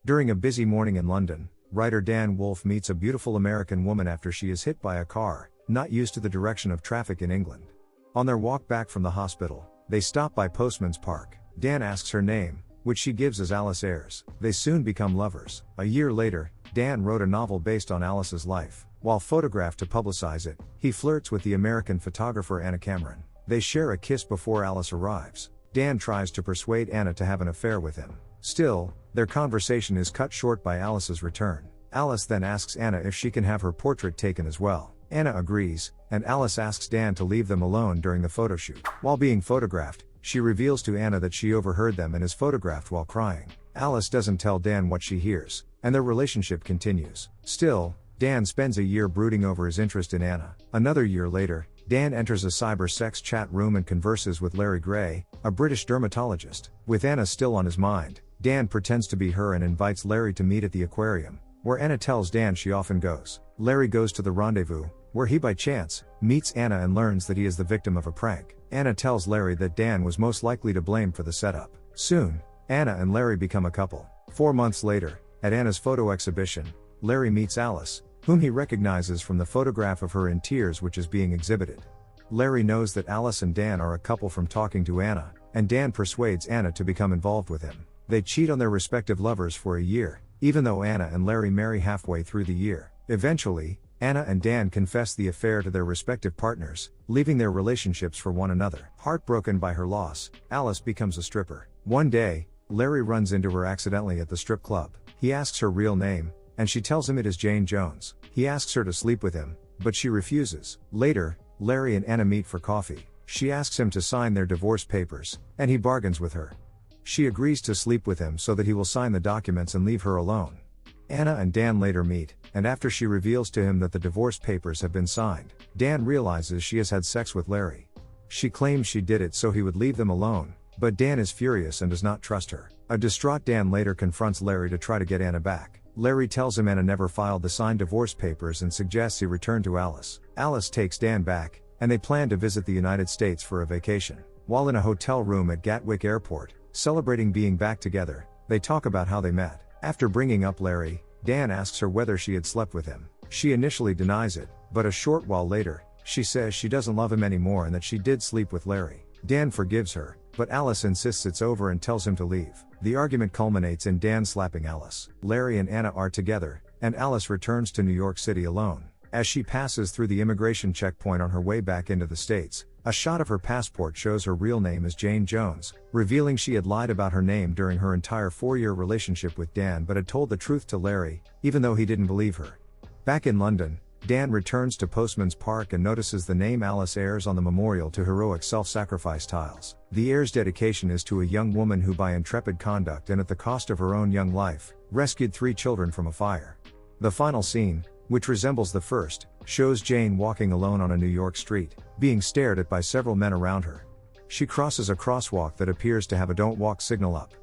During a busy morning in London, writer Dan Wolfe meets a beautiful American woman after she is hit by a car, not used to the direction of traffic in England. On their walk back from the hospital, they stop by Postman's Park. Dan asks her name, which she gives as Alice Ayres. They soon become lovers. A year later, Dan wrote a novel based on Alice's life. While photographed to publicize it, he flirts with the American photographer Anna Cameron. They share a kiss before Alice arrives. Dan tries to persuade Anna to have an affair with him. Still, their conversation is cut short by Alice's return. Alice then asks Anna if she can have her portrait taken as well. Anna agrees, and Alice asks Dan to leave them alone during the photo shoot. While being photographed, she reveals to Anna that she overheard them and is photographed while crying. Alice doesn't tell Dan what she hears, and their relationship continues. Still, Dan spends a year brooding over his interest in Anna. Another year later, Dan enters a cyber sex chat room and converses with Larry Gray, a British dermatologist. With Anna still on his mind, Dan pretends to be her and invites Larry to meet at the aquarium, where Anna tells Dan she often goes. Larry goes to the rendezvous, where he by chance meets Anna and learns that he is the victim of a prank. Anna tells Larry that Dan was most likely to blame for the setup. Soon, Anna and Larry become a couple. 4 months later, at Anna's photo exhibition, Larry meets Alice, whom he recognizes from the photograph of her in tears which is being exhibited. Larry knows that Alice and Dan are a couple from talking to Anna, and Dan persuades Anna to become involved with him. They cheat on their respective lovers for a year, even though Anna and Larry marry halfway through the year. Eventually, Anna and Dan confess the affair to their respective partners, leaving their relationships for one another. Heartbroken by her loss, Alice becomes a stripper. One day, Larry runs into her accidentally at the strip club. He asks her real name, and she tells him it is Jane Jones. He asks her to sleep with him, but she refuses. Later, Larry and Anna meet for coffee. She asks him to sign their divorce papers, and he bargains with her. She agrees to sleep with him so that he will sign the documents and leave her alone. Anna and Dan later meet, and after she reveals to him that the divorce papers have been signed, Dan realizes she has had sex with Larry. She claims she did it so he would leave them alone, but Dan is furious and does not trust her. A distraught Dan later confronts Larry to try to get Anna back. Larry tells him Anna never filed the signed divorce papers and suggests he return to Alice. Alice takes Dan back, and they plan to visit the United States for a vacation. While in a hotel room at Gatwick Airport, celebrating being back together, they talk about how they met. After bringing up Larry, Dan asks her whether she had slept with him. She initially denies it, but a short while later, she says she doesn't love him anymore and that she did sleep with Larry. Dan forgives her, but Alice insists it's over and tells him to leave. The argument culminates in Dan slapping Alice. Larry and Anna are together, and Alice returns to New York City alone. As she passes through the immigration checkpoint on her way back into the States, a shot of her passport shows her real name as Jane Jones, revealing she had lied about her name during her entire 4-year relationship with Dan but had told the truth to Larry, even though he didn't believe her. Back in London, Dan returns to Postman's Park and notices the name Alice Ayres on the memorial to heroic self-sacrifice tiles. The Ayres dedication is to a young woman who by intrepid conduct and at the cost of her own young life, rescued 3 children from a fire. The final scene, which resembles the first, shows Jane walking alone on a New York street, being stared at by several men around her. She crosses a crosswalk that appears to have a "Don't Walk" signal up.